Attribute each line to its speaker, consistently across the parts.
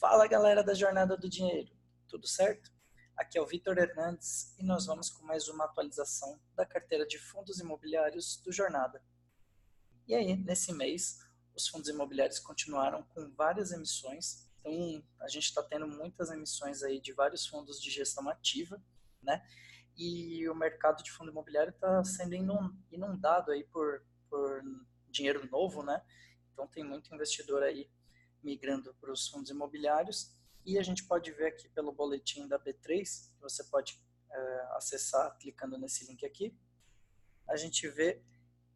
Speaker 1: Fala, galera da Jornada do Dinheiro, tudo certo? Aqui é o Vitor Hernandes e nós vamos com mais uma atualização da carteira de fundos imobiliários do Jornada. E aí, nesse mês, os fundos imobiliários continuaram com várias emissões, então a gente está tendo muitas emissões aí de vários fundos de gestão ativa, né? E o mercado de fundo imobiliário está sendo inundado aí por dinheiro novo, né? Então tem muito investidor aí migrando para os fundos imobiliários, e a gente pode ver aqui pelo boletim da B3, que você pode acessar clicando nesse link aqui, a gente vê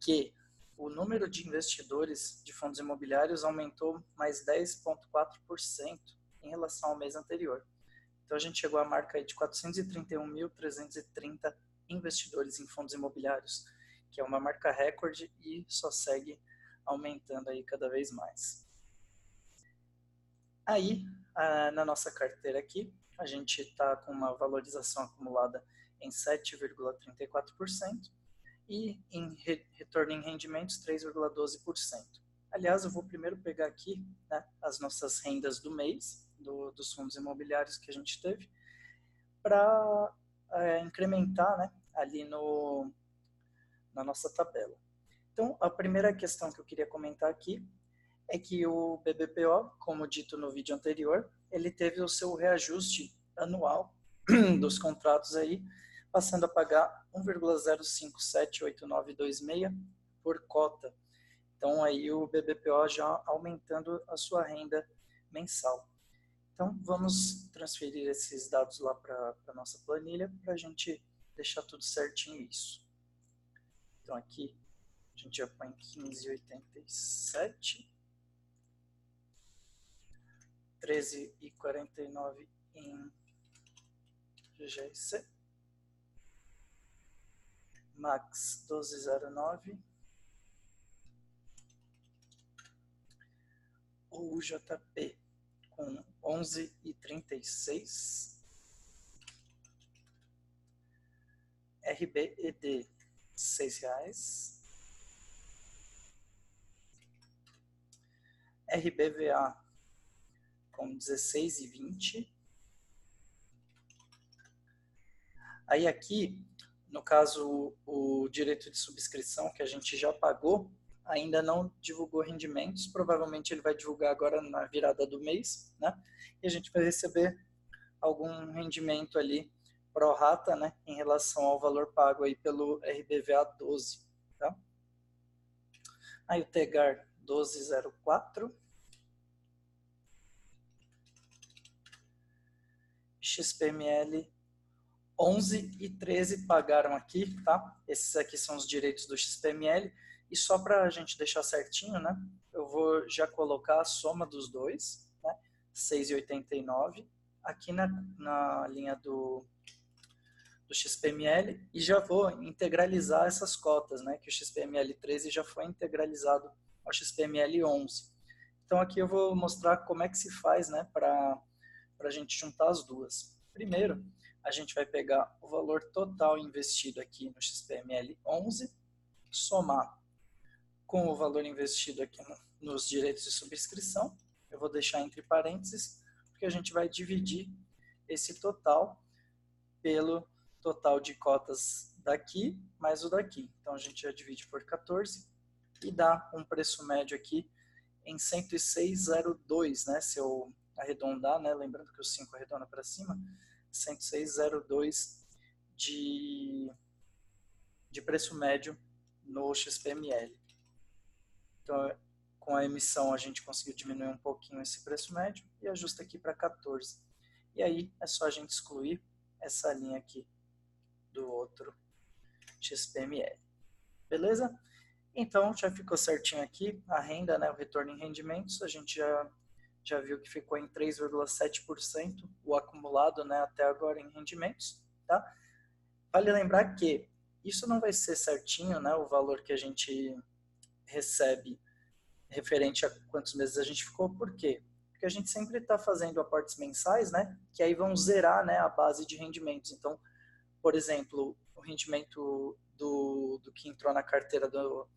Speaker 1: que o número de investidores de fundos imobiliários aumentou mais 10,4% em relação ao mês anterior. Então a gente chegou à marca de 431.330 investidores em fundos imobiliários, que é uma marca recorde e só segue aumentando aí cada vez mais. Aí, na nossa carteira aqui, a gente está com uma valorização acumulada em 7,34% e em retorno em rendimentos 3,12%. Aliás, eu vou primeiro pegar aqui, né, as nossas rendas do mês, dos fundos imobiliários que a gente teve, para incrementar, né, ali na nossa tabela. Então, a primeira questão que eu queria comentar aqui é que o BBPO, como dito no vídeo anterior, ele teve o seu reajuste anual dos contratos aí, passando a pagar 1,057896 por cota. Então aí o BBPO já aumentando a sua renda mensal. Então vamos transferir esses dados lá para a nossa planilha para a gente deixar tudo certinho isso. Então aqui a gente já põe 15,87. 13,49 em GGIC, Max 12,09, o UJP com 11,36, RBED R$ 6, RBVA com 16,20. Aí aqui, no caso, o direito de subscrição que a gente já pagou, ainda não divulgou rendimentos, provavelmente ele vai divulgar agora na virada do mês, né? E a gente vai receber algum rendimento ali pro rata, né, em relação ao valor pago aí pelo RBVA 12, tá? Aí o TEGAR 12,04. XPML 11 e 13 pagaram aqui, tá? Esses aqui são os direitos do XPML. E só para a gente deixar certinho, né? Eu vou já colocar a soma dos dois, né? 6,89 aqui na linha do XPML e já vou integralizar essas cotas, né? Que o XPML 13 já foi integralizado ao XPML 11. Então aqui eu vou mostrar como é que se faz, né? Para a gente juntar as duas. Primeiro, a gente vai pegar o valor total investido aqui no XPML 11, somar com o valor investido aqui nos direitos de subscrição. Eu vou deixar entre parênteses, porque a gente vai dividir esse total pelo total de cotas daqui mais o daqui. Então a gente já divide por 14 e dá um preço médio aqui em 106,02, né? Se eu arredondar, né? Lembrando que o 5 arredonda para cima, 106,02 de preço médio no XPML. Então, com a emissão, a gente conseguiu diminuir um pouquinho esse preço médio e ajusta aqui para 14. E aí, é só a gente excluir essa linha aqui do outro XPML. Beleza? Então, já ficou certinho aqui a renda, né? O retorno em rendimentos, a gente já viu que ficou em 3,7% o acumulado, né, até agora em rendimentos, tá? Vale lembrar que isso não vai ser certinho, né, o valor que a gente recebe referente a quantos meses a gente ficou, por quê? Porque a gente sempre está fazendo aportes mensais, né, que aí vão zerar, né, a base de rendimentos. Então, por exemplo, o rendimento do que entrou na carteira do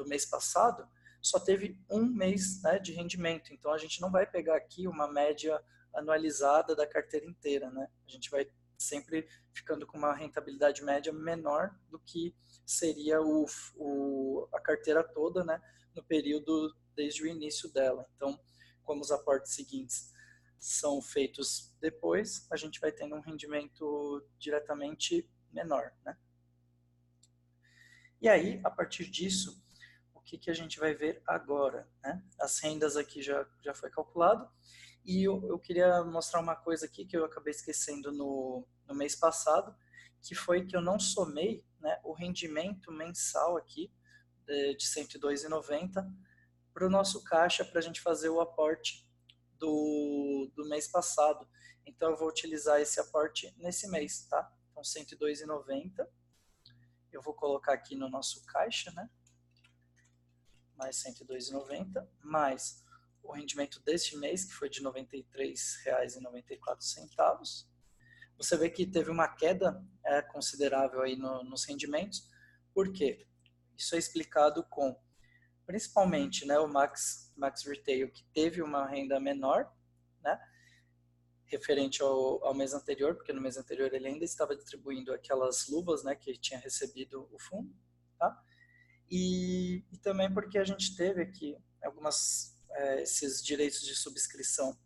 Speaker 1: mês passado só teve um mês, né, de rendimento. Então, a gente não vai pegar aqui uma média anualizada da carteira inteira, né? A gente vai sempre ficando com uma rentabilidade média menor do que seria a carteira toda, né, no período desde o início dela. Então, como os aportes seguintes são feitos depois, a gente vai tendo um rendimento diretamente menor, né? E aí, a partir disso, o que a gente vai ver agora, né? As rendas aqui já foi calculado, e eu queria mostrar uma coisa aqui que eu acabei esquecendo no mês passado, que foi que eu não somei, né, o rendimento mensal aqui de R$ 102,90 para o nosso caixa para a gente fazer o aporte do mês passado. Então, eu vou utilizar esse aporte nesse mês, tá? Então, R$ 102,90. Eu vou colocar aqui no nosso caixa, né? Mais R$ 102,90, mais o rendimento deste mês, que foi de R$ 93,94. Você vê que teve uma queda considerável aí nos rendimentos. Por quê? Isso é explicado com, principalmente, né, o Max Retail, que teve uma renda menor, né, referente ao mês anterior, porque no mês anterior ele ainda estava distribuindo aquelas luvas, né, que tinha recebido o fundo, tá? E também porque a gente teve aqui esses direitos de subscrição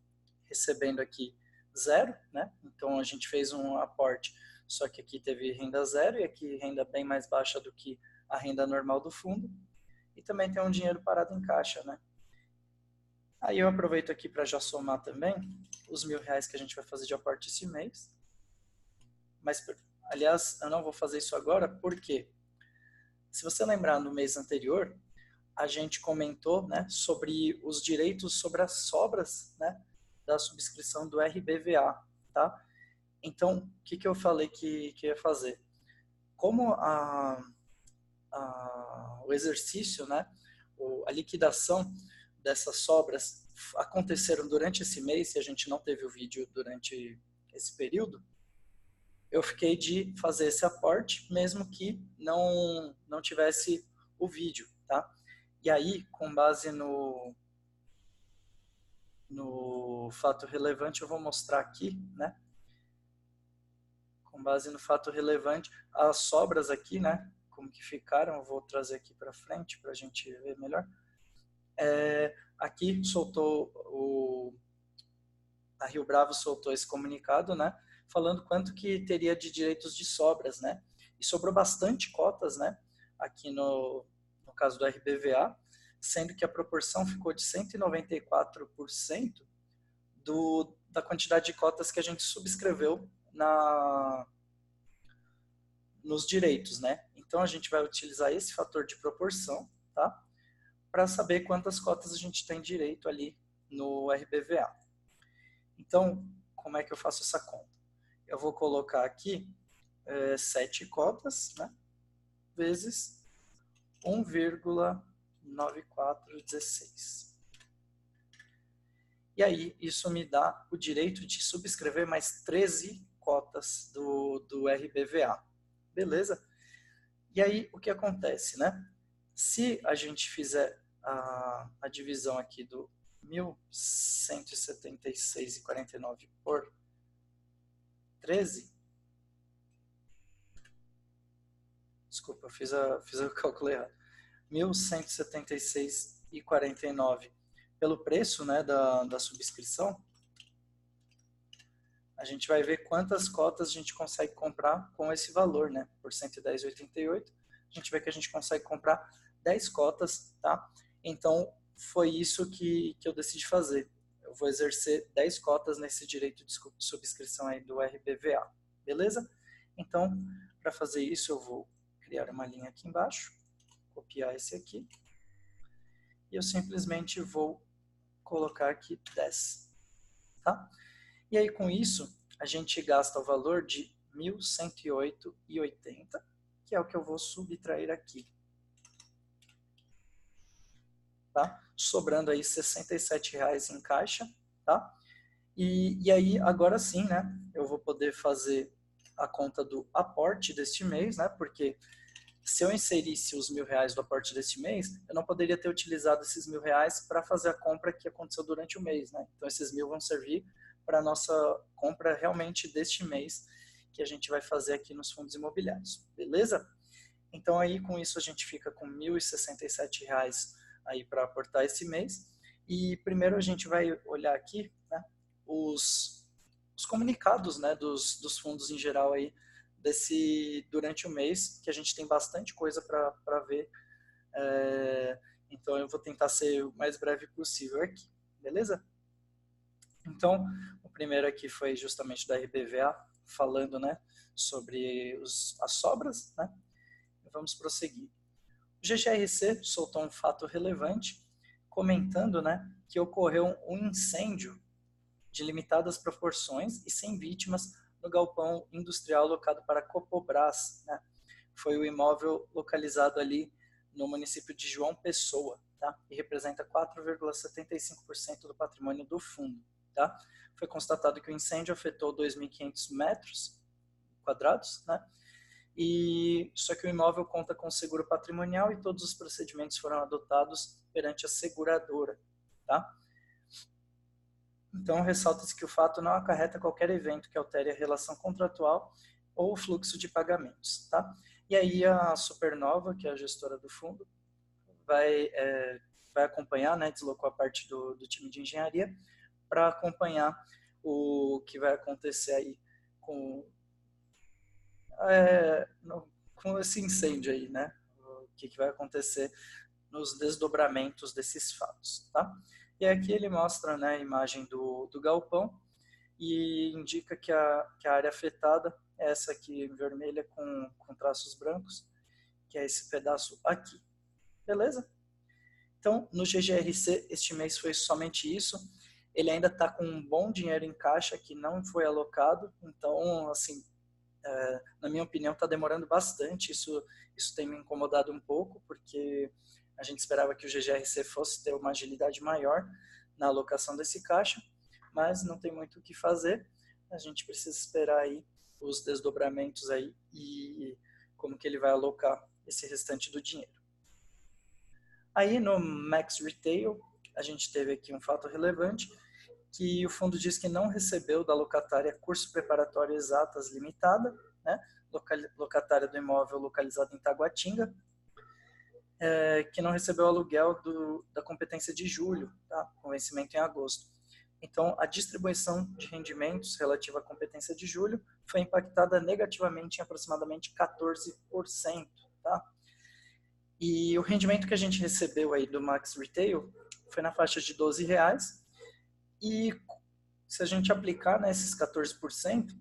Speaker 1: recebendo aqui zero, né? Então a gente fez um aporte, só que aqui teve renda zero e aqui renda bem mais baixa do que a renda normal do fundo. E também tem um dinheiro parado em caixa, né? Aí eu aproveito aqui para já somar também os R$ 1.000 que a gente vai fazer de aporte esse mês. Mas, aliás, eu não vou fazer isso agora, porque se você lembrar no mês anterior, a gente comentou, né, sobre os direitos sobre as sobras, né, da subscrição do RBVA, tá? Então, o que eu falei que ia fazer? Como o exercício, né, a liquidação dessas sobras aconteceram durante esse mês, e a gente não teve o vídeo durante esse período, eu fiquei de fazer esse aporte, mesmo que não tivesse o vídeo, tá? E aí, com base no fato relevante, eu vou mostrar aqui, né? Com base no fato relevante, as sobras aqui, né? Como que ficaram, eu vou trazer aqui para frente para a gente ver melhor. Aqui a Rio Bravo soltou esse comunicado, né? Falando quanto que teria de direitos de sobras, né? E sobrou bastante cotas, né? Aqui no caso do RBVA, sendo que a proporção ficou de 194% da quantidade de cotas que a gente subscreveu nos direitos, né? Então a gente vai utilizar esse fator de proporção, tá? Para saber quantas cotas a gente tem direito ali no RBVA. Então, como é que eu faço essa conta? Eu vou colocar aqui 7 cotas, né? Vezes 1,9416. E aí, isso me dá o direito de subscrever mais 13 cotas do RBVA. Beleza? E aí, o que acontece, né? Se a gente fizer a divisão aqui do 1.176,49 por 13, desculpa, eu fiz o cálculo errado, 1.176,49 pelo preço, né, da subscrição, a gente vai ver quantas cotas a gente consegue comprar com esse valor, né, por 110,88, a gente vê que a gente consegue comprar 10 cotas, tá? Então, foi isso que eu decidi fazer. Eu vou exercer 10 cotas nesse direito de subscrição aí do RBVA, beleza? Então, para fazer isso, eu vou criar uma linha aqui embaixo, copiar esse aqui, e eu simplesmente vou colocar aqui 10, tá? E aí, com isso, a gente gasta o valor de 1.108,80, que é o que eu vou subtrair aqui. Tá? Sobrando aí R$ 67,00 em caixa, tá? E aí, agora sim, né, eu vou poder fazer a conta do aporte deste mês, né, porque se eu inserisse os R$ 1.000 do aporte deste mês, eu não poderia ter utilizado esses R$ 1.000 para fazer a compra que aconteceu durante o mês, né? Então esses 1.000 vão servir para a nossa compra realmente deste mês, que a gente vai fazer aqui nos fundos imobiliários, beleza? Então aí com isso a gente fica com R$ 1.067 aí para aportar esse mês. E primeiro a gente vai olhar aqui, né, os comunicados, né, dos fundos em geral aí durante o mês, que a gente tem bastante coisa para ver. Então eu vou tentar ser o mais breve possível aqui, beleza? Então o primeiro aqui foi justamente da RBVA, falando, né, sobre as sobras, né? Vamos prosseguir. O GGRC soltou um fato relevante, comentando, né, que ocorreu um incêndio de limitadas proporções e sem vítimas no galpão industrial locado para Copobras, né? Foi o imóvel localizado ali no município de João Pessoa, tá? E representa 4,75% do patrimônio do fundo, tá? Foi constatado que o incêndio afetou 2.500 metros quadrados, né? E só que o imóvel conta com seguro patrimonial e todos os procedimentos foram adotados perante a seguradora, tá? Então, ressalta-se que o fato não acarreta qualquer evento que altere a relação contratual ou o fluxo de pagamentos, tá? E aí a Supernova, que é a gestora do fundo, vai acompanhar, né, deslocou a parte do time de engenharia para acompanhar o que vai acontecer aí com esse incêndio aí, né? O que vai acontecer nos desdobramentos desses fatos, tá? E aqui ele mostra, né, a imagem do galpão e indica que a área afetada é essa aqui vermelha com traços brancos, que é esse pedaço aqui, beleza? Então, no GGRC, este mês foi somente isso. Ele ainda está com um bom dinheiro em caixa que não foi alocado, então, assim, na minha opinião, está demorando bastante. Isso tem me incomodado um pouco, porque a gente esperava que o GGRC fosse ter uma agilidade maior na alocação desse caixa, mas não tem muito o que fazer. A gente precisa esperar aí os desdobramentos aí e como que ele vai alocar esse restante do dinheiro. Aí no Max Retail, a gente teve aqui um fato relevante, que o fundo diz que não recebeu da locatária curso preparatório exatas limitada, né, locatária do imóvel localizado em Taguatinga, que não recebeu aluguel da competência de julho, tá, com vencimento em agosto. Então, a distribuição de rendimentos relativa à competência de julho foi impactada negativamente em aproximadamente 14%. Tá? E o rendimento que a gente recebeu aí do Max Retail foi na faixa de R$12, e se a gente aplicar, né, esses 14%,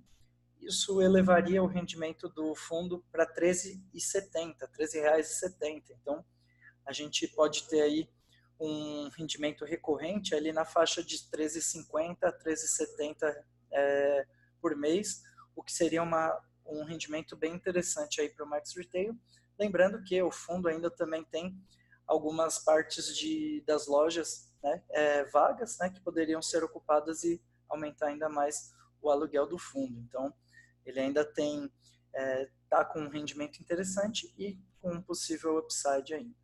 Speaker 1: isso elevaria o rendimento do fundo para R$13,70, R$13,70. Então, a gente pode ter aí um rendimento recorrente ali na faixa de R$13,50, R$13,70 por mês, o que seria um rendimento bem interessante aí para o Max Retail. Lembrando que o fundo ainda também tem algumas partes das lojas, né, vagas, né, que poderiam ser ocupadas e aumentar ainda mais o aluguel do fundo. Então, ele ainda está com um rendimento interessante e com um possível upside ainda.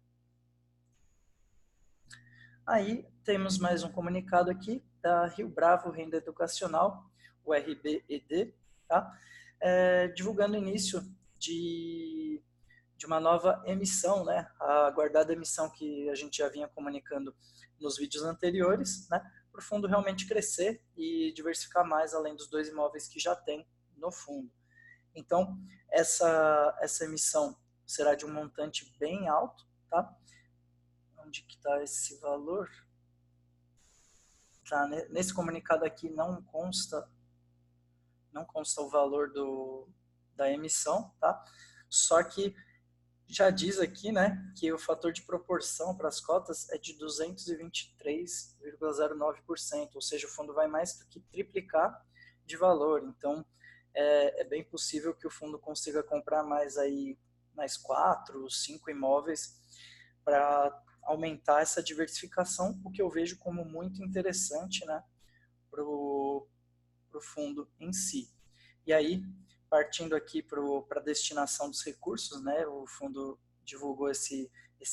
Speaker 1: Aí temos mais um comunicado aqui da Rio Bravo Renda Educacional, o RBED, tá? Divulgando o início de uma nova emissão, né? A aguardada emissão que a gente já vinha comunicando nos vídeos anteriores, né? Para o fundo realmente crescer e diversificar mais além dos 2 imóveis que já tem no fundo. Então, essa emissão será de um montante bem alto, tá? Onde que está esse valor? Tá, nesse comunicado aqui não consta o valor da emissão, tá? Só que já diz aqui, né, que o fator de proporção para as cotas é de 223,09%, ou seja, o fundo vai mais do que triplicar de valor. Então, é bem possível que o fundo consiga comprar mais 4, 5 imóveis para aumentar essa diversificação, o que eu vejo como muito interessante, né, para o fundo em si. E aí, partindo aqui para a destinação dos recursos, né, o fundo divulgou esse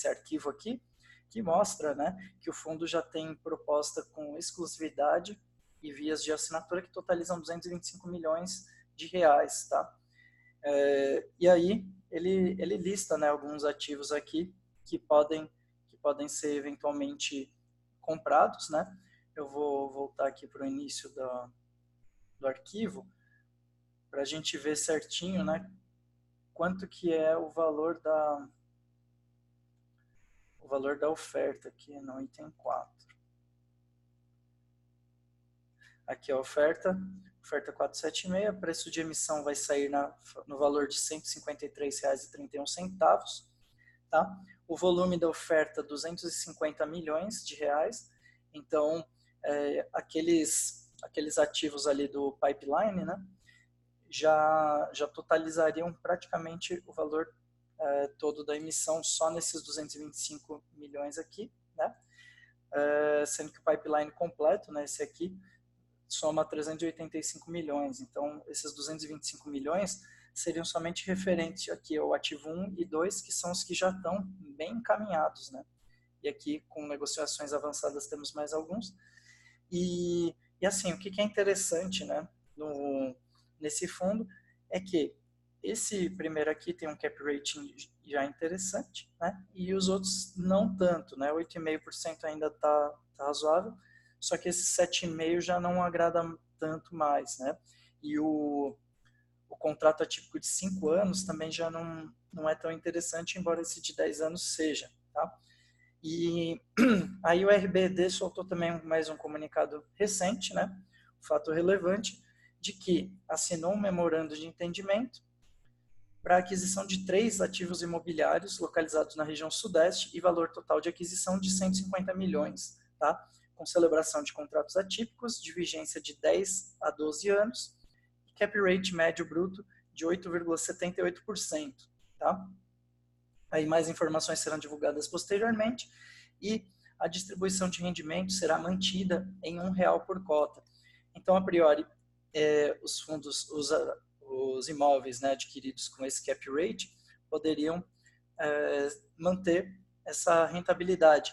Speaker 1: arquivo aqui, que mostra, né, que o fundo já tem proposta com exclusividade e vias de assinatura que totalizam 225 milhões de reais, tá? E aí ele lista, né, alguns ativos aqui que podem ser eventualmente comprados, né? Eu vou voltar aqui para o início do arquivo para a gente ver certinho, né, quanto que é o valor da oferta aqui no item 4. Aqui a oferta 476, preço de emissão vai sair no valor de R$ 153,31, tá? O volume da oferta 250 milhões de reais. Então, aqueles ativos ali do pipeline, né, já totalizariam praticamente o valor todo da emissão só nesses 225 milhões aqui, né? Sendo que o pipeline completo, né, esse aqui, soma 385 milhões. Então, esses 225 milhões seriam somente referentes aqui ao ativo 1 e 2, que são os que já estão bem encaminhados, né? E aqui, com negociações avançadas, temos mais alguns. E assim, o que é interessante, né, nesse fundo é que esse primeiro aqui tem um cap rating já interessante, né? E os outros não tanto, né? 8,5% ainda tá razoável, só que esse 7,5% já não agrada tanto mais, né? E o contrato atípico de 5 anos também já não é tão interessante, embora esse de 10 anos seja, tá? E aí o RBD soltou também mais um comunicado recente, né? Fato relevante, de que assinou um memorando de entendimento para a aquisição de 3 ativos imobiliários localizados na região sudeste e valor total de aquisição de 150 milhões, tá? Com celebração de contratos atípicos, de vigência de 10 a 12 anos, e cap rate médio bruto de 8,78%, tá? Aí mais informações serão divulgadas posteriormente e a distribuição de rendimento será mantida em R$1 por cota. Então, a priori, os fundos, os imóveis, né, adquiridos com esse cap rate poderiam manter essa rentabilidade.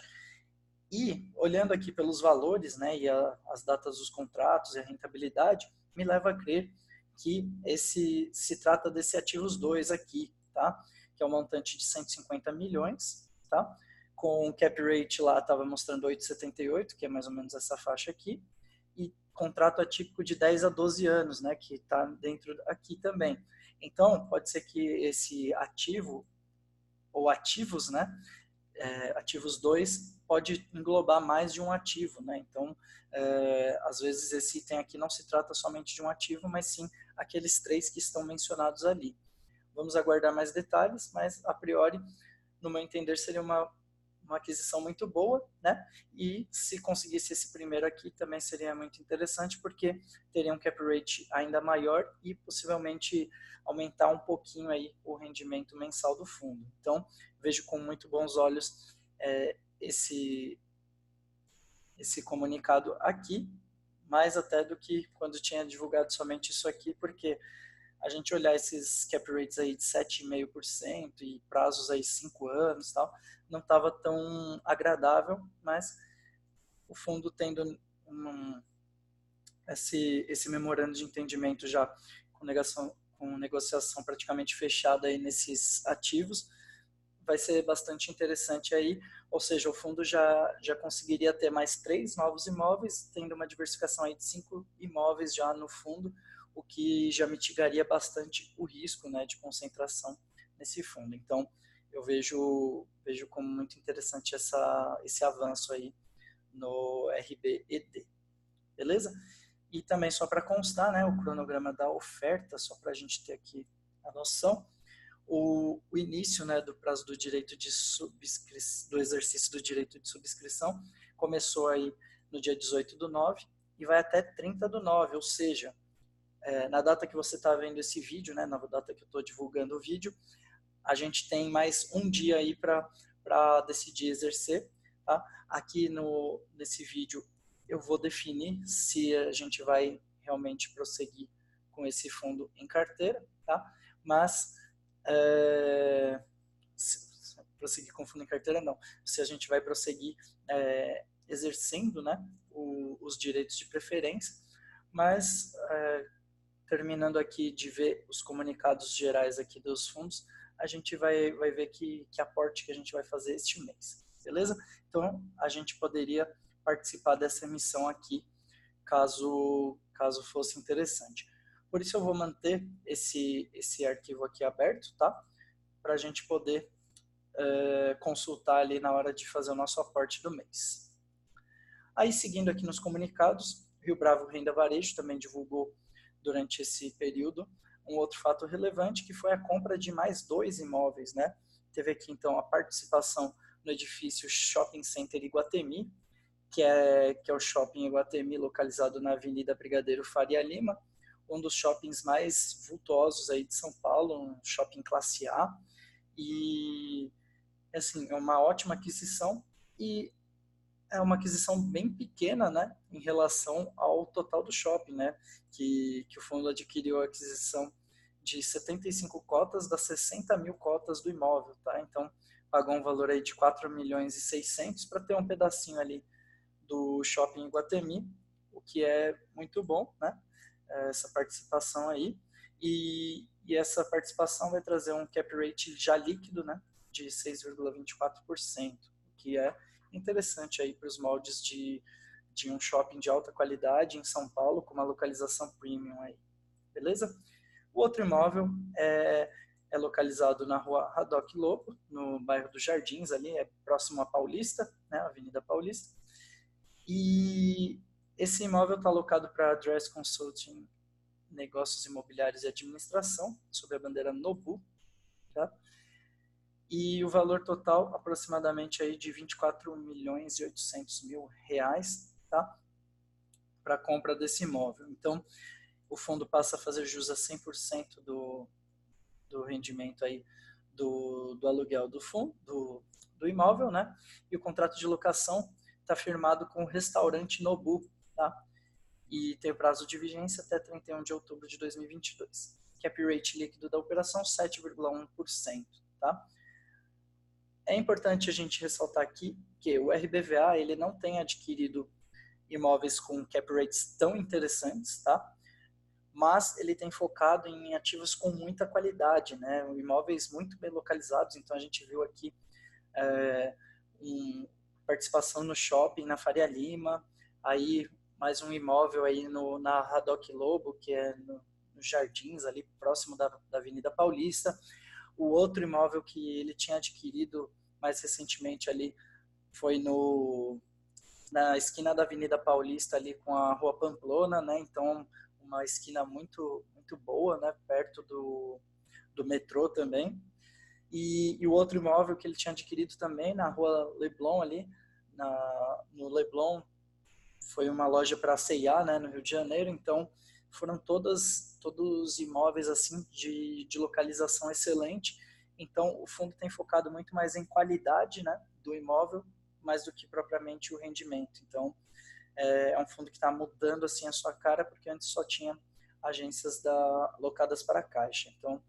Speaker 1: E, olhando aqui pelos valores, né, e as datas dos contratos e a rentabilidade, me leva a crer que se trata desse ativos 2 aqui, tá? Que é um montante de 150 milhões, tá? Com o cap rate lá estava mostrando 8,78, que é mais ou menos essa faixa aqui, e contrato atípico de 10 a 12 anos, né, que está dentro aqui também. Então, pode ser que esse ativo, ou ativos, né, ativos 2, pode englobar mais de um ativo, né? Então, às vezes esse item aqui não se trata somente de um ativo, mas sim aqueles 3 que estão mencionados ali. Vamos aguardar mais detalhes, mas a priori, no meu entender, seria uma aquisição muito boa, né? E se conseguisse esse primeiro aqui, também seria muito interessante, porque teria um cap rate ainda maior e possivelmente aumentar um pouquinho aí o rendimento mensal do fundo. Então, vejo com muito bons olhos esse comunicado aqui, mais até do que quando tinha divulgado somente isso aqui, porque a gente olhar esses cap rates aí de 7,5% e prazos aí 5 anos e tal, não estava tão agradável, mas o fundo tendo esse memorando de entendimento já com negociação praticamente fechada aí nesses ativos, vai ser bastante interessante aí, ou seja, o fundo já conseguiria ter mais 3 novos imóveis, tendo uma diversificação aí de 5 imóveis já no fundo, o que já mitigaria bastante o risco, né, de concentração nesse fundo. Então, eu vejo como muito interessante esse avanço aí no RBED. Beleza? E também, só para constar, né, o cronograma da oferta, só para a gente ter aqui a noção, o início, né, do prazo do direito de do exercício do direito de subscrição começou aí no dia 18/9 e vai até 30/9, ou seja, na data que você está vendo esse vídeo, né, na data que eu estou divulgando o vídeo, a gente tem mais um dia aí para decidir exercer, tá? Aqui nesse vídeo eu vou definir se a gente vai realmente prosseguir com esse fundo em carteira, tá? Mas prosseguir com fundo em carteira, não. Se a gente vai prosseguir exercendo, né, os direitos de preferência, mas terminando aqui de ver os comunicados gerais aqui dos fundos, a gente vai ver que aporte que a gente vai fazer este mês, beleza? Então, a gente poderia participar dessa emissão aqui, caso fosse interessante. Por isso eu vou manter esse arquivo aqui aberto, tá? Para a gente poder consultar ali na hora de fazer o nosso aporte do mês. Aí, seguindo aqui nos comunicados, Rio Bravo Renda Varejo também divulgou durante esse período um outro fato relevante, que foi a compra de mais 2 imóveis, né? Teve aqui, então, a participação no edifício Shopping Center Iguatemi, que é o shopping Iguatemi, localizado na Avenida Brigadeiro Faria Lima, um dos shoppings mais vultuosos aí de São Paulo, um shopping classe A, e assim, é uma ótima aquisição, e é uma aquisição bem pequena, né, em relação ao total do shopping, né, que o fundo adquiriu a aquisição de 75 cotas das 60 mil cotas do imóvel, tá? Então, pagou um valor aí de 4 milhões e 600 para ter um pedacinho ali do shopping Iguatemi, o que é muito bom, né, essa participação aí, e essa participação vai trazer um cap rate já líquido, né, de 6,24%, o que é interessante aí para os moldes de um shopping de alta qualidade em São Paulo, com uma localização premium aí, beleza? O outro imóvel é localizado na rua Haddock Lobo, no bairro dos Jardins, ali, é próximo à Paulista, né, Avenida Paulista, e esse imóvel está alocado para Address Consulting, Negócios Imobiliários e Administração, sob a bandeira Nobu, tá? E o valor total aproximadamente aí de 24 milhões e 800 mil reais, tá? Para a compra desse imóvel. Então, o fundo passa a fazer jus a 100% do rendimento aí do aluguel do fundo, do imóvel, né? E o contrato de locação está firmado com o restaurante Nobu, tá? E tem o prazo de vigência até 31 de outubro de 2022. Cap rate líquido da operação 7,1%, tá? É importante a gente ressaltar aqui que o RBVA ele não tem adquirido imóveis com cap rates tão interessantes, tá? Mas ele tem focado em ativos com muita qualidade, né? Imóveis muito bem localizados. Então a gente viu aqui participação no shopping na Faria Lima, aí mais um imóvel aí na Haddock Lobo, que é nos Jardins, ali próximo da Avenida Paulista. O outro imóvel que ele tinha adquirido mais recentemente ali foi na esquina da Avenida Paulista, ali com a Rua Pamplona, né? Então, uma esquina muito, muito boa, né? Perto do metrô também. E o outro imóvel que ele tinha adquirido também na Rua Leblon, ali, no Leblon, foi uma loja para C&A, né? No Rio de Janeiro. Então, foram todos imóveis assim de localização excelente. Então, o fundo tem focado muito mais em qualidade, né, do imóvel, mais do que propriamente o rendimento. Então, é um fundo que está mudando assim a sua cara, porque antes só tinha agências locadas para a Caixa. Então,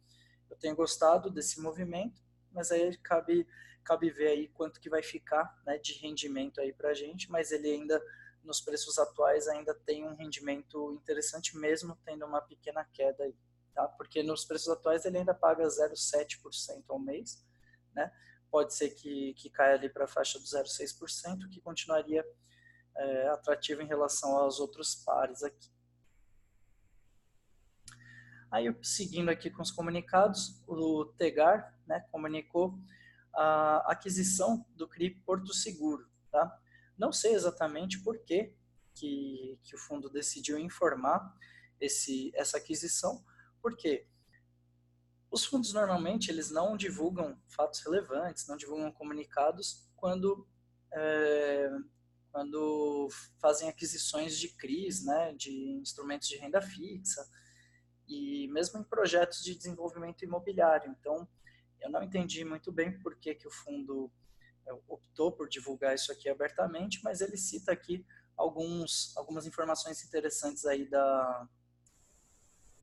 Speaker 1: eu tenho gostado desse movimento, mas aí cabe ver aí quanto que vai ficar, né, de rendimento aí para a gente, mas ele ainda, nos preços atuais, ainda tem um rendimento interessante, mesmo tendo uma pequena queda aí, tá? Porque nos preços atuais ele ainda paga 0,7% ao mês, né? Pode ser que caia ali para a faixa do 0,6%, que continuaria atrativo em relação aos outros pares aqui. Aí, seguindo aqui com os comunicados, o Tegar, né, comunicou a aquisição do CRI Porto Seguro, tá? Não sei exatamente por que o fundo decidiu informar essa aquisição, porque os fundos normalmente eles não divulgam fatos relevantes, não divulgam comunicados quando fazem aquisições de CRIs, né, de instrumentos de renda fixa, e mesmo em projetos de desenvolvimento imobiliário. Então, eu não entendi muito bem por que o fundo optou por divulgar isso aqui abertamente, mas ele cita aqui algumas informações interessantes aí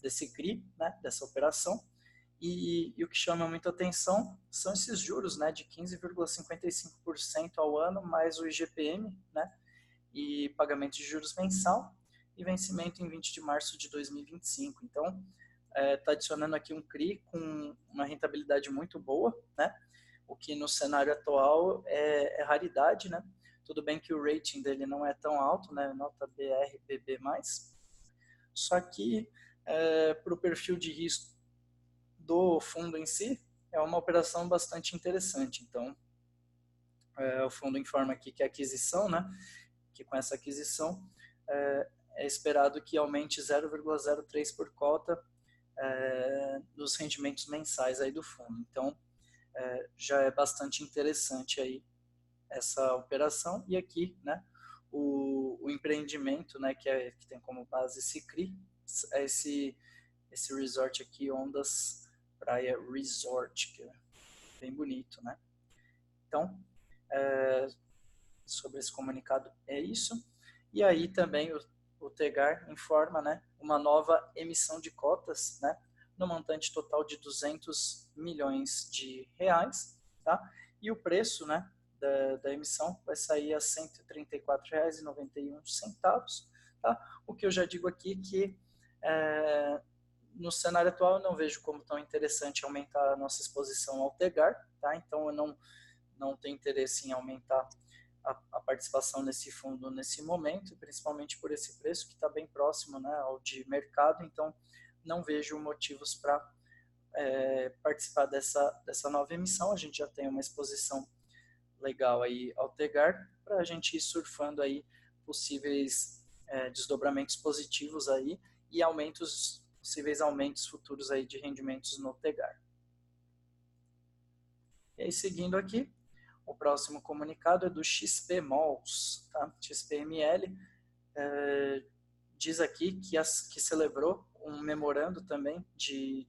Speaker 1: desse CRI, né, dessa operação. E o que chama muita atenção são esses juros, né, de 15,55% ao ano, mais o IGPM, né, e pagamento de juros mensal, e vencimento em 20 de março de 2025. Então, está adicionando aqui um CRI com uma rentabilidade muito boa, né, o que no cenário atual é raridade, né. Tudo bem que o rating dele não é tão alto, né, nota BR, BB+, só que para o perfil de risco do fundo em si, é uma operação bastante interessante. Então, o fundo informa aqui que a aquisição, né, que com essa aquisição é esperado que aumente 0,03 por cota dos rendimentos mensais aí do fundo. Então, já é bastante interessante aí essa operação. E aqui, né, o empreendimento, né, que tem como base esse CRI, é esse resort aqui, Ondas Praia Resort, que é bem bonito, né? Então, sobre esse comunicado é isso. E aí também o Tegar informa, né, uma nova emissão de cotas, né, no montante total de 200 milhões de reais, tá? E o preço, né, da emissão vai sair a R$ 134,91, tá? O que eu já digo aqui que no cenário atual eu não vejo como tão interessante aumentar a nossa exposição ao Tegar, tá? Então eu não tenho interesse em aumentar a participação nesse fundo nesse momento, principalmente por esse preço que está bem próximo, né, ao de mercado. Então não vejo motivos para participar dessa nova emissão. A gente já tem uma exposição legal aí ao Tegar para a gente ir surfando aí possíveis desdobramentos positivos aí e possíveis aumentos futuros aí de rendimentos no Tegar. E aí, seguindo aqui, o próximo comunicado é do XP Malls, tá? XPML diz aqui que celebrou um memorando também de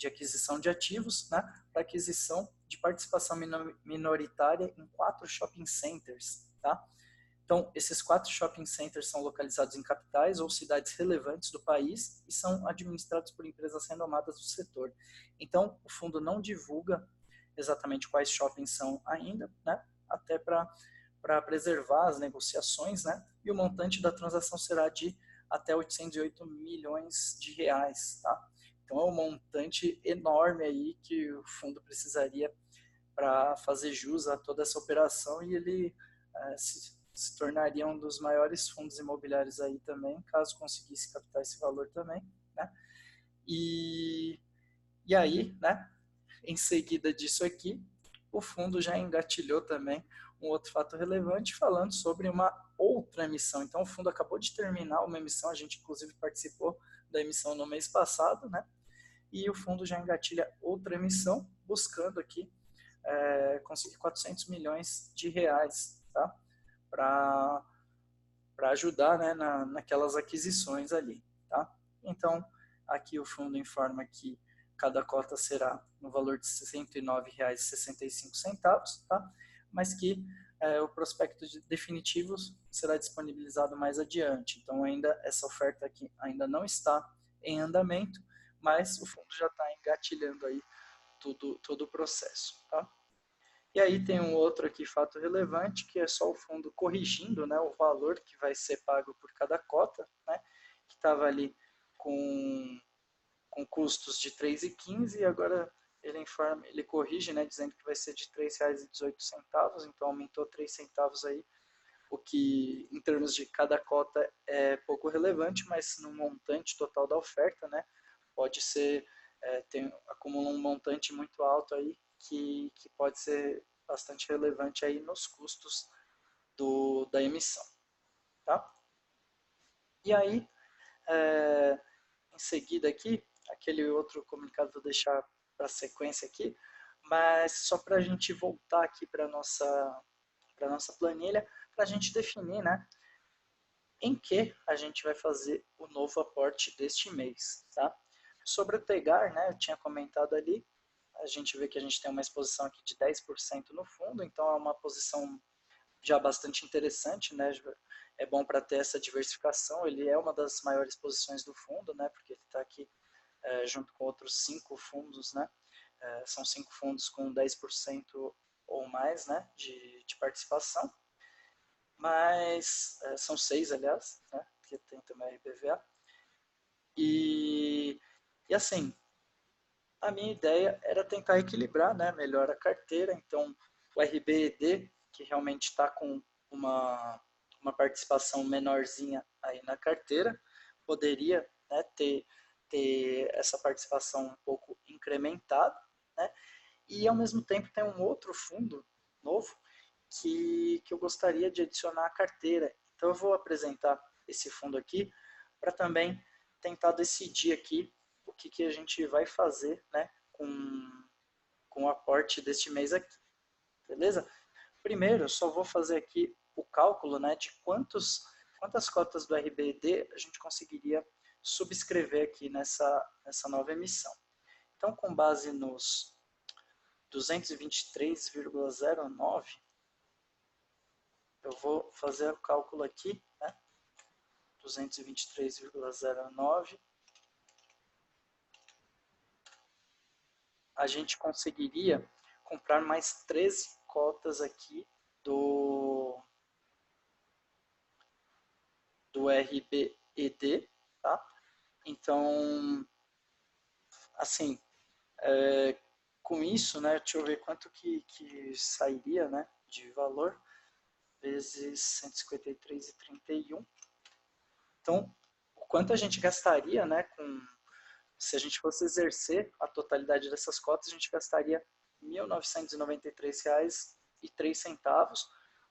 Speaker 1: aquisição de ativos, né, para aquisição de participação minoritária em 4 shopping centers, tá? Então, esses 4 shopping centers são localizados em capitais ou cidades relevantes do país e são administrados por empresas renomadas do setor. Então, o fundo não divulga exatamente quais shoppings são ainda, né? Até para preservar as negociações, né? E o montante da transação será de até 808 milhões de reais, tá? Então, é um montante enorme aí que o fundo precisaria para fazer jus a toda essa operação, e ele se tornaria um dos maiores fundos imobiliários aí também, caso conseguisse captar esse valor também, né? E aí, né, em seguida disso aqui, o fundo já engatilhou também um outro fato relevante, falando sobre uma outra emissão. Então, o fundo acabou de terminar uma emissão, a gente inclusive participou da emissão no mês passado, né? E o fundo já engatilha outra emissão, buscando aqui conseguir 400 milhões de reais, tá? Para ajudar, né, naquelas aquisições ali, tá? Então, aqui o fundo informa que cada cota será no valor de R$ 69,65, tá? Mas que o prospecto definitivo será disponibilizado mais adiante. Então, ainda essa oferta aqui ainda não está em andamento, mas o fundo já está engatilhando aí todo o processo, tá? E aí tem um outro aqui, fato relevante, que é só o fundo corrigindo, né, o valor que vai ser pago por cada cota, né, que estava ali com custos de R$ 3,15 e agora ele corrige, né, dizendo que vai ser de R$ 3,18, então aumentou 3 centavos aí, o que em termos de cada cota é pouco relevante, mas no montante total da oferta, né, pode ser, acumula um montante muito alto aí, que pode ser bastante relevante aí nos custos da emissão, tá? E aí, em seguida aqui, aquele outro comunicado vou deixar para a sequência aqui, mas só para a gente voltar aqui para a nossa planilha, para a gente definir, né, em que a gente vai fazer o novo aporte deste mês, tá? Sobre o Tegar, né, eu tinha comentado ali, a gente vê que a gente tem uma exposição aqui de 10% no fundo, então é uma posição já bastante interessante, né? É bom para ter essa diversificação. Ele é uma das maiores posições do fundo, né? Porque ele está aqui junto com outros 5 fundos, né? São 5 fundos com 10% ou mais, né? De participação. Mas são 6, aliás, né? Que tem também a RBVA. E assim, a minha ideia era tentar equilibrar, né, melhor a carteira. Então, o RBED, que realmente está com uma participação menorzinha aí na carteira, poderia, né, ter essa participação um pouco incrementada, né, e ao mesmo tempo tem um outro fundo novo que eu gostaria de adicionar à carteira. Então eu vou apresentar esse fundo aqui para também tentar decidir aqui o que a gente vai fazer, né, com o aporte deste mês aqui, beleza? Primeiro, eu só vou fazer aqui o cálculo, né, de quantas cotas do RBD a gente conseguiria subscrever aqui nessa nova emissão. Então, com base nos 223,09, eu vou fazer o cálculo aqui, né? 223,09. A gente conseguiria comprar mais 13 cotas aqui do RBED, tá? Então, assim, com isso, né, deixa eu ver quanto que sairia, né, de valor, vezes 153,31. Então, o quanto a gente gastaria, né, se a gente fosse exercer a totalidade dessas cotas, a gente gastaria R$ 1.993,03,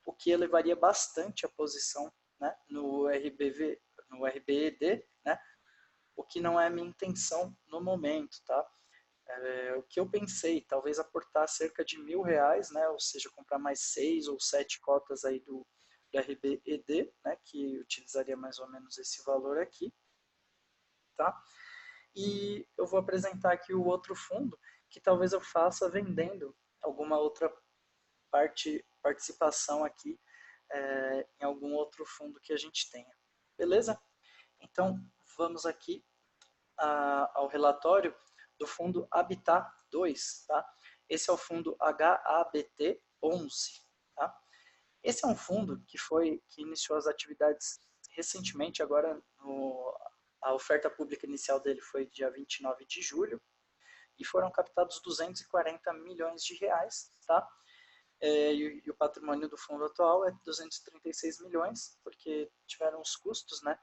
Speaker 1: o que elevaria bastante a posição, né, no RBED, né, o que não é a minha intenção no momento, tá? O que eu pensei, talvez aportar cerca de R$ 1.000, né, ou seja, comprar mais 6 ou 7 cotas aí do RBED, né, que utilizaria mais ou menos esse valor aqui, tá? E eu vou apresentar aqui o outro fundo, que talvez eu faça vendendo alguma outra participação aqui em algum outro fundo que a gente tenha. Beleza? Então, vamos aqui ao relatório do fundo Habitat 2. Tá? Esse é o fundo HABT 11. Tá? Esse é um fundo que iniciou as atividades recentemente, agora a oferta pública inicial dele foi dia 29 de julho, e foram captados 240 milhões de reais, tá? E o patrimônio do fundo atual é 236 milhões, porque tiveram os custos, né?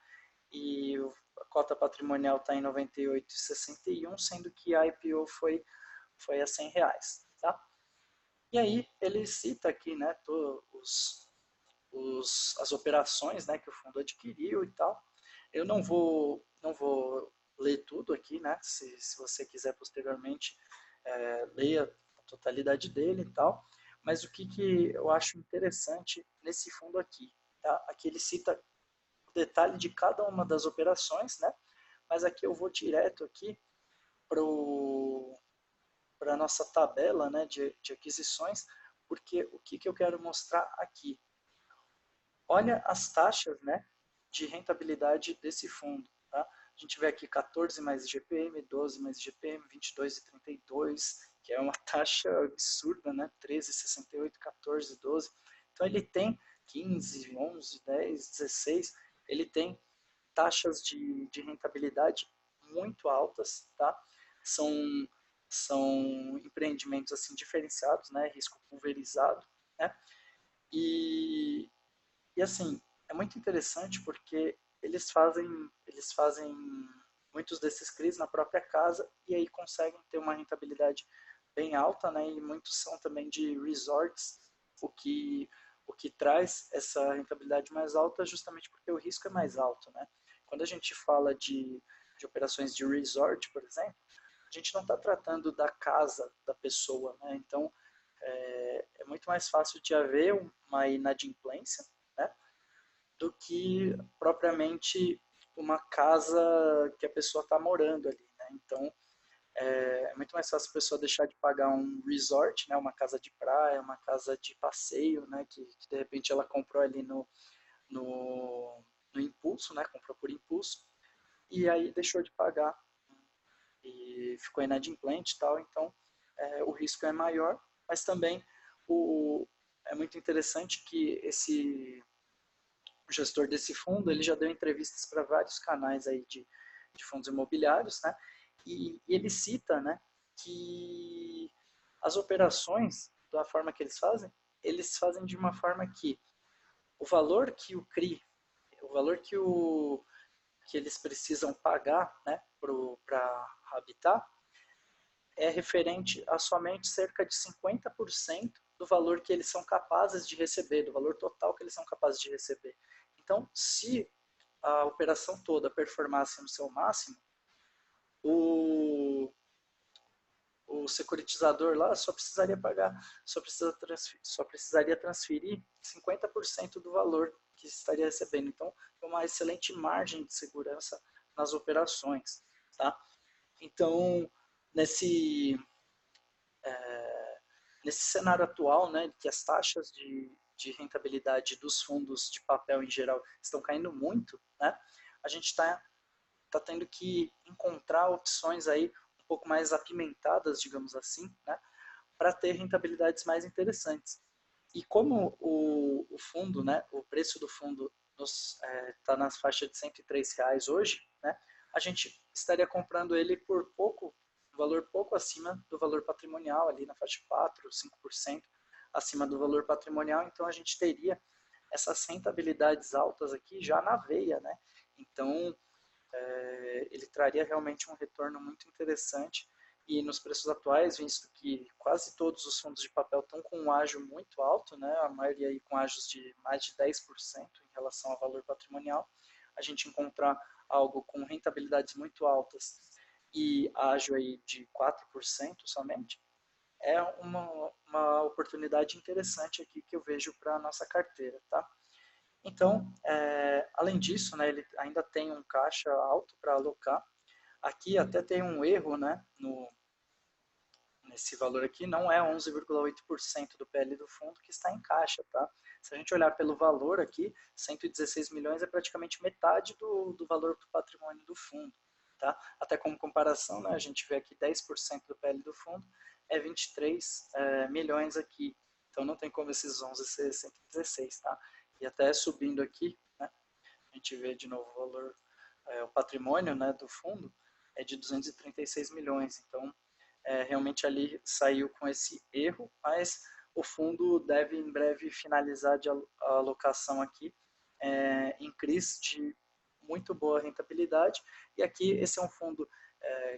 Speaker 1: E a cota patrimonial está em 98,61, sendo que a IPO foi a R$ 100, tá? E aí ele cita aqui, né, as operações, né, que o fundo adquiriu e tal. Eu não vou ler tudo aqui, né? Se você quiser posteriormente leia a totalidade dele e tal. Mas o que eu acho interessante nesse fundo aqui, tá? Aqui ele cita o detalhe de cada uma das operações, né? Mas aqui eu vou direto aqui para a nossa tabela, né, de aquisições, porque o que eu quero mostrar aqui? Olha as taxas, né, de rentabilidade desse fundo. Tá? A gente vê aqui 14 mais IGPM, 12 mais IGPM, 22,32, que é uma taxa absurda, né? 13,68, 14, 12. Então ele tem 15, 11, 10, 16, ele tem taxas de rentabilidade muito altas, tá? São, são empreendimentos assim diferenciados, né? Risco pulverizado, né? E, e assim, é muito interessante porque eles fazem muitos desses CRIs na própria casa e aí conseguem ter uma rentabilidade bem alta, né? E muitos são também de resorts, o que traz essa rentabilidade mais alta justamente porque o risco é mais alto, né? Quando a gente fala de operações de resort, por exemplo, a gente não está tratando da casa da pessoa, né? Então é muito mais fácil de haver uma inadimplência, né? Do que propriamente uma casa que a pessoa está morando ali, né? Então É muito mais fácil a pessoa deixar de pagar um resort, né, uma casa de praia, uma casa de passeio, né, que de repente ela comprou ali no impulso, né, comprou por impulso, e aí deixou de pagar e ficou inadimplente e tal, então o risco é maior, mas também é muito interessante que o gestor desse fundo, ele já deu entrevistas para vários canais aí de fundos imobiliários, né, e ele cita, né, que as operações, da forma que eles fazem de uma forma que o valor que o CRI, o valor que eles precisam pagar, né, para habitar, é referente a somente cerca de 50% do valor que eles são capazes de receber, do valor total que eles são capazes de receber. Então, se a operação toda performasse no seu máximo, o, o securitizador lá só precisaria transferir 50% do valor que estaria recebendo. Então, é uma excelente margem de segurança nas operações, tá? Então, nesse nesse cenário atual, né, que as taxas de rentabilidade dos fundos de papel em geral estão caindo muito, né, a gente tá tendo que encontrar opções aí um pouco mais apimentadas, digamos assim, né, para ter rentabilidades mais interessantes. E como o fundo, né, o preço do fundo está nas faixas de R$ 103 hoje, né, a gente estaria comprando ele por pouco, um valor pouco acima do valor patrimonial, ali na faixa de 4, 5% acima do valor patrimonial, então a gente teria essas rentabilidades altas aqui já na veia, né? Então, ele traria realmente um retorno muito interessante e nos preços atuais, visto que quase todos os fundos de papel estão com um ágio muito alto, né, a maioria aí com ágios de mais de 10% em relação ao valor patrimonial, a gente encontrar algo com rentabilidades muito altas e ágio aí de 4% somente, é uma oportunidade interessante aqui que eu vejo para a nossa carteira, tá? Então, além disso, né, ele ainda tem um caixa alto para alocar. Aqui até tem um erro, né, nesse valor aqui, não é 11,8% do PL do fundo que está em caixa, tá? Se a gente olhar pelo valor aqui, 116 milhões é praticamente metade do valor do patrimônio do fundo, tá? Até como comparação, né, a gente vê aqui 10% do PL do fundo é 23 milhões aqui, então não tem como esses 11 ser 116, tá? E até subindo aqui, né, a gente vê de novo o valor, o patrimônio, né, do fundo é de 236 milhões, então realmente ali saiu com esse erro, mas o fundo deve em breve finalizar a alocação aqui em CRIs de muito boa rentabilidade, e aqui esse é um fundo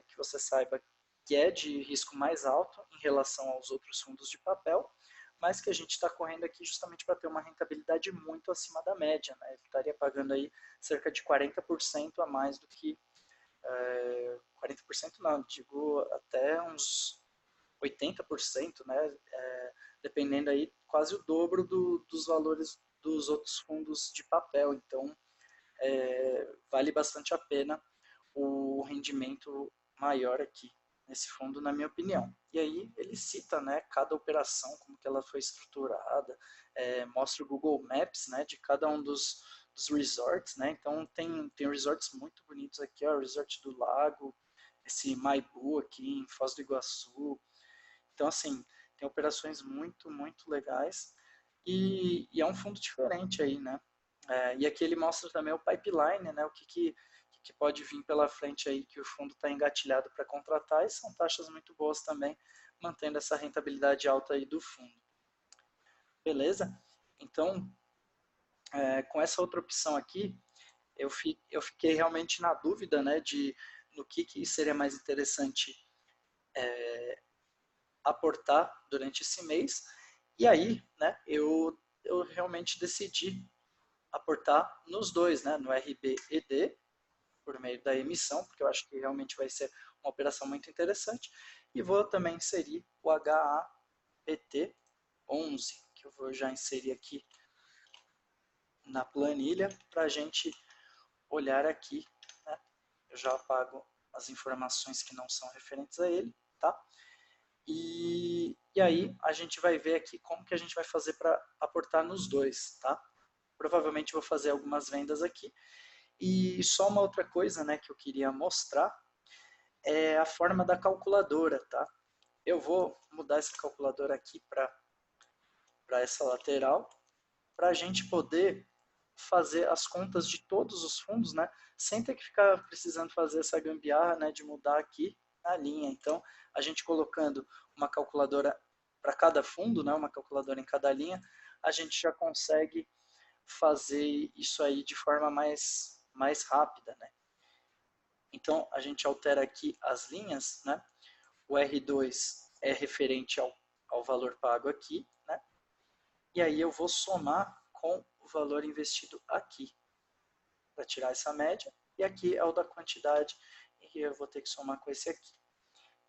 Speaker 1: que você saiba que é de risco mais alto em relação aos outros fundos de papel, mas que a gente está correndo aqui justamente para ter uma rentabilidade muito acima da média, né? Ele estaria pagando aí cerca de 40% a mais do que 40% não, digo até uns 80%, né? Dependendo aí quase o dobro dos valores dos outros fundos de papel. Então, vale bastante a pena o rendimento maior aqui nesse fundo, na minha opinião. E aí ele cita, né, cada operação, como que ela foi estruturada, mostra o Google Maps, né, de cada um dos resorts, né, então tem resorts muito bonitos aqui, ó, o Resort do Lago, esse Maibu aqui em Foz do Iguaçu, então assim, tem operações muito, muito legais e é um fundo diferente aí, né, e aqui ele mostra também o pipeline, né, o que pode vir pela frente aí que o fundo está engatilhado para contratar e são taxas muito boas também, mantendo essa rentabilidade alta aí do fundo. Beleza? Então, com essa outra opção aqui, eu fiquei realmente na dúvida, né, de no que seria mais interessante aportar durante esse mês. E aí, né, eu realmente decidi aportar nos dois, né, no RBED, por meio da emissão, porque eu acho que realmente vai ser uma operação muito interessante. E vou também inserir o HAPT11, que eu vou já inserir aqui na planilha para a gente olhar aqui. Né? Eu já apago as informações que não são referentes a ele, tá? E aí a gente vai ver aqui como que a gente vai fazer para aportar nos dois, tá? Provavelmente vou fazer algumas vendas aqui. E só uma outra coisa, né, que eu queria mostrar é a forma da calculadora, tá? Eu vou mudar essa calculadora aqui para essa lateral, para a gente poder fazer as contas de todos os fundos, né, sem ter que ficar precisando fazer essa gambiarra, né, de mudar aqui na linha. Então, a gente colocando uma calculadora para cada fundo, né, uma calculadora em cada linha, a gente já consegue fazer isso aí de forma mais rápida, né. Então, a gente altera aqui as linhas, né, o R2 é referente ao valor pago aqui, né, e aí eu vou somar com o valor investido aqui, para tirar essa média, e aqui é o da quantidade, e eu vou ter que somar com esse aqui.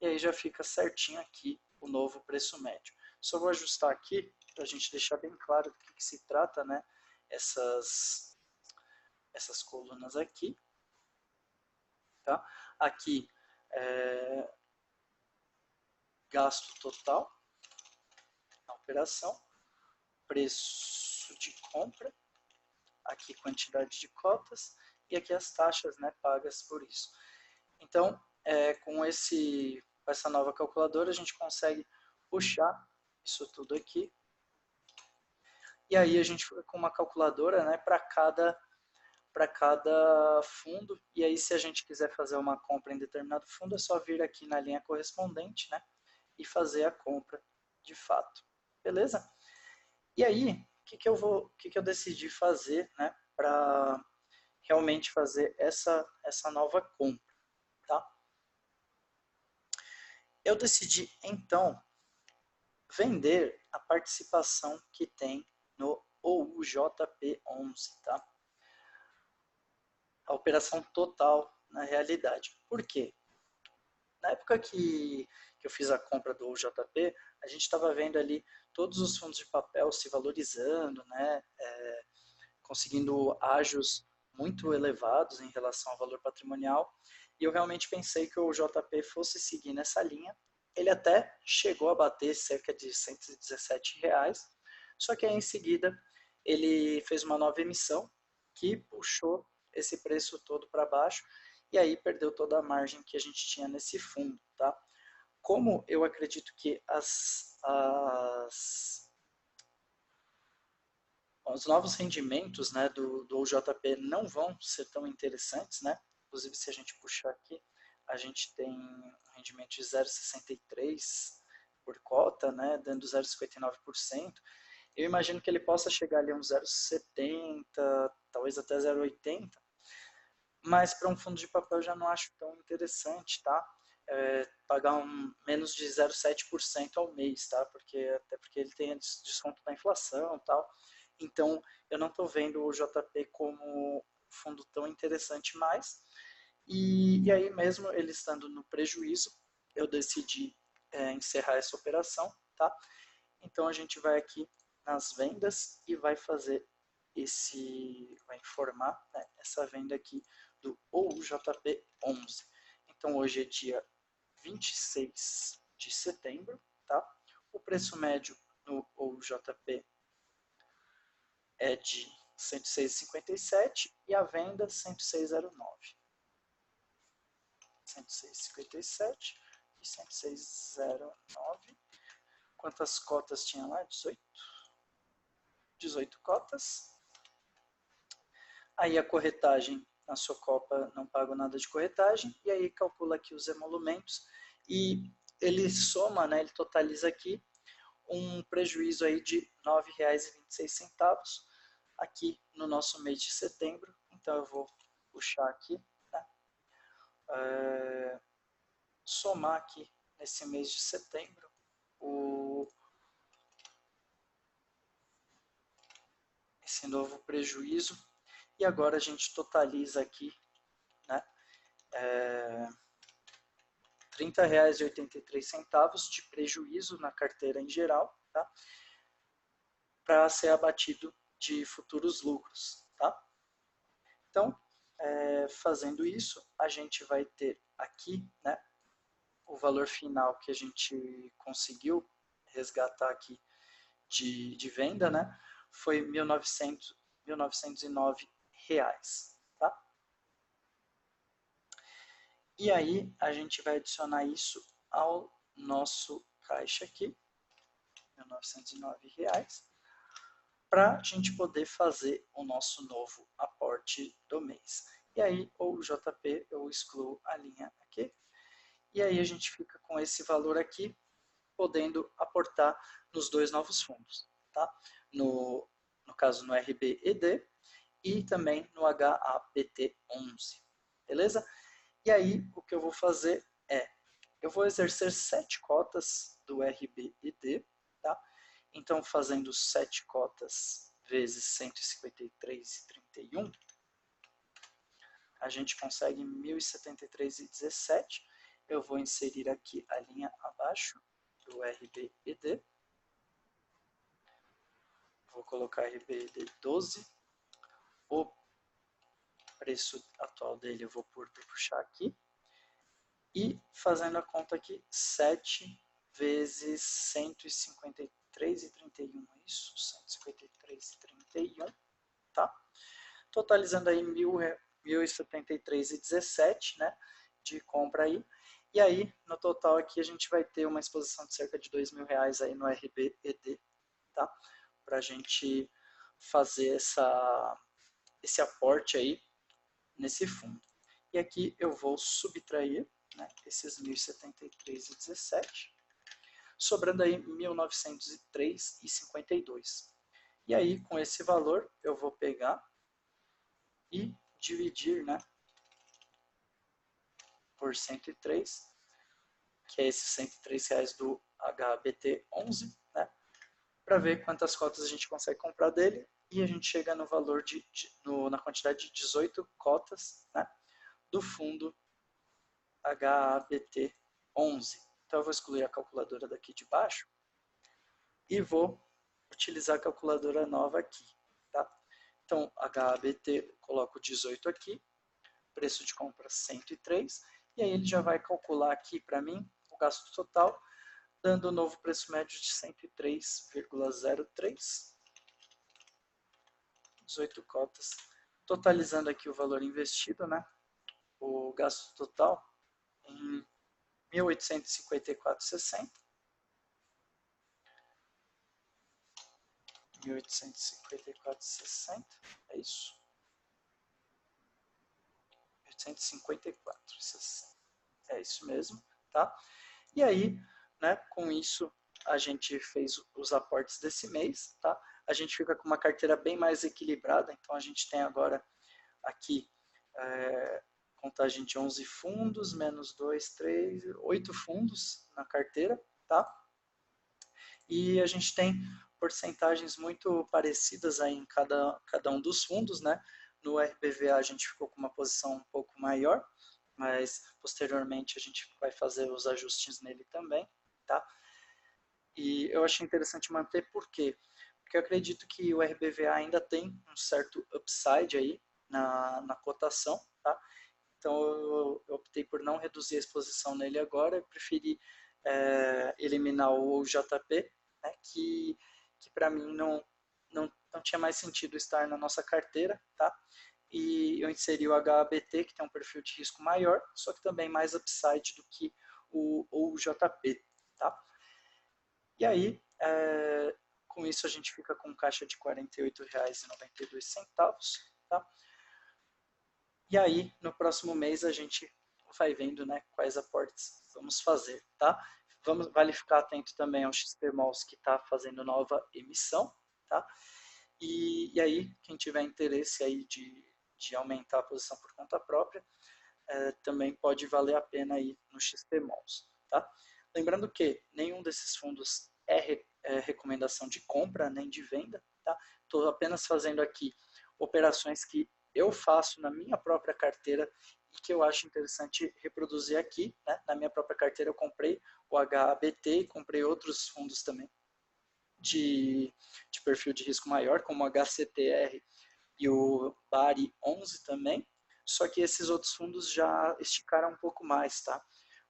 Speaker 1: E aí já fica certinho aqui o novo preço médio. Só vou ajustar aqui, para a gente deixar bem claro do que se trata, né, essas colunas aqui. Tá? Aqui, gasto total na operação, preço de compra, aqui quantidade de cotas e aqui as taxas, né, pagas por isso. Então, com essa nova calculadora, a gente consegue puxar isso tudo aqui. E aí a gente fica com uma calculadora, né, para cada fundo. E aí, se a gente quiser fazer uma compra em determinado fundo, é só vir aqui na linha correspondente, né, e fazer a compra de fato. Beleza? E aí, o que eu decidi fazer, né, para realmente fazer essa nova compra, tá? Eu decidi, então, vender a participação que tem no OUJP11, tá? A operação total na realidade. Por quê? Na época que eu fiz a compra do OUJP, a gente estava vendo ali todos os fundos de papel se valorizando, né? Conseguindo ágios muito elevados em relação ao valor patrimonial, e eu realmente pensei que o JP fosse seguir nessa linha. Ele até chegou a bater cerca de R$117, só que aí em seguida ele fez uma nova emissão que puxou esse preço todo para baixo, e aí perdeu toda a margem que a gente tinha nesse fundo, tá? Como eu acredito que os novos rendimentos, né, do OJP não vão ser tão interessantes, né? Inclusive, se a gente puxar aqui, a gente tem um rendimento de 0,63 por cota, né, dando 0,59%. Eu imagino que ele possa chegar ali a uns 0,70, talvez até 0,80, mas para um fundo de papel eu já não acho tão interessante, tá? Pagar menos de 0,7% ao mês, tá? Até porque ele tem desconto da inflação e tal. Então, eu não estou vendo o JP como um fundo tão interessante mais. E aí, mesmo ele estando no prejuízo, eu decidi encerrar essa operação, tá? Então, a gente vai aqui nas vendas e vai fazer vai informar, né, essa venda aqui do OUJP11. Então, hoje é dia 26 de setembro, tá? O preço médio no OUJP é de 106,57 e a venda 106,09. 106,57 e 106,09. Quantas cotas tinha lá? 18? 18 cotas. Aí a corretagem, na sua copa não pago nada de corretagem, e aí calcula aqui os emolumentos e ele soma, né, ele totaliza aqui um prejuízo aí de R$ 9,26 aqui no nosso mês de setembro. Então eu vou puxar aqui, né, somar aqui nesse mês de setembro esse novo prejuízo, e agora a gente totaliza aqui, né, R$ 30,83 de prejuízo na carteira em geral, tá? Para ser abatido de futuros lucros, tá? Então, Fazendo isso, a gente vai ter aqui, né, o valor final que a gente conseguiu resgatar aqui de venda, né, foi R$ 1.909. Tá? E aí a gente vai adicionar isso ao nosso caixa aqui, R$ 1.909, para a gente poder fazer o nosso novo aporte do mês. E aí, ou JP, eu excluo a linha aqui. E aí a gente fica com esse valor aqui, podendo aportar nos dois novos fundos. Tá? No caso, no RBED e também no HABT11. Beleza? E aí, o que eu vou fazer é, eu vou exercer 7 cotas do RBED, tá? Então, fazendo 7 cotas vezes 153,31, a gente consegue 1.073,17. Eu vou inserir aqui a linha abaixo do RBED. Vou colocar RBED 12. O preço atual dele eu vou puxar aqui. E fazendo a conta aqui, 7 vezes 153,31, isso, 153,31, tá? Totalizando aí 1.073,17, né, de compra aí. E aí, no total aqui, a gente vai ter uma exposição de cerca de R$2.000 aí no RBED, tá? Para a gente fazer esse aporte aí nesse fundo. E aqui eu vou subtrair, né, esses 1.073,17, sobrando aí 1.903,52. E aí, com esse valor, eu vou pegar e dividir, né, por 103, que é esses R$103 do HBT11, né, para ver quantas cotas a gente consegue comprar dele, e a gente chega no valor na quantidade de 18 cotas, né, do fundo HABT11. Então eu vou excluir a calculadora daqui de baixo e vou utilizar a calculadora nova aqui. Tá? Então HABT, coloco 18 aqui, preço de compra 103, e aí ele já vai calcular aqui para mim o gasto total, dando um novo preço médio de 103,03, 18 cotas, totalizando aqui o valor investido, né? O gasto total em 1.854,60. 1.854,60, é isso? 1.854,60, é isso mesmo, tá? E aí, né, com isso, a gente fez os aportes desse mês, tá? A gente fica com uma carteira bem mais equilibrada, então a gente tem agora aqui contagem de 11 fundos, menos 2, 3, 8 fundos na carteira, tá? E a gente tem porcentagens muito parecidas aí em cada um dos fundos, né? No RBVA a gente ficou com uma posição um pouco maior, mas posteriormente a gente vai fazer os ajustes nele também, tá? E eu achei interessante manter por quê? Porque eu acredito que o RBVA ainda tem um certo upside aí na cotação, tá? Então eu optei por não reduzir a exposição nele agora, eu preferi eliminar o JP, né, que para mim não tinha mais sentido estar na nossa carteira, tá? E eu inseri o HABT, que tem um perfil de risco maior, só que também mais upside do que o JP, tá? E aí, com isso a gente fica com caixa de R$ 48,92, tá? E aí, no próximo mês, a gente vai vendo, né, quais aportes vamos fazer, tá? Vale ficar atento também ao XPMOLs que está fazendo nova emissão, tá? E aí, quem tiver interesse aí de aumentar a posição por conta própria, também pode valer a pena aí no XPMOLs, tá? Lembrando que nenhum desses fundos é recomendação de compra nem de venda, tá? Estou apenas fazendo aqui operações que eu faço na minha própria carteira e que eu acho interessante reproduzir aqui, né? Na minha própria carteira eu comprei o HABT e comprei outros fundos também de perfil de risco maior, como o HCTR e o BARI 11 também, só que esses outros fundos já esticaram um pouco mais, tá?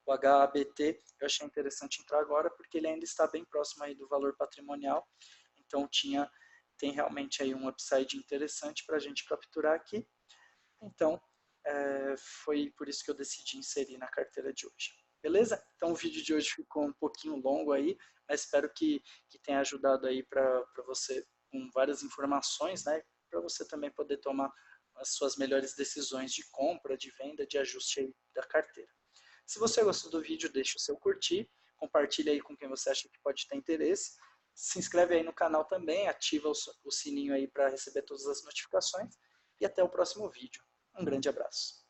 Speaker 1: O HABT eu achei interessante entrar agora porque ele ainda está bem próximo aí do valor patrimonial, então tem realmente aí um upside interessante para a gente capturar aqui. Então, foi por isso que eu decidi inserir na carteira de hoje. Beleza? Então o vídeo de hoje ficou um pouquinho longo aí, mas espero que tenha ajudado aí para você com várias informações, né? Para você também poder tomar as suas melhores decisões de compra, de venda, de ajuste aí da carteira. Se você gostou do vídeo, deixe o seu curtir, compartilhe aí com quem você acha que pode ter interesse, se inscreve aí no canal também, ativa o sininho aí para receber todas as notificações e até o próximo vídeo. Um grande abraço.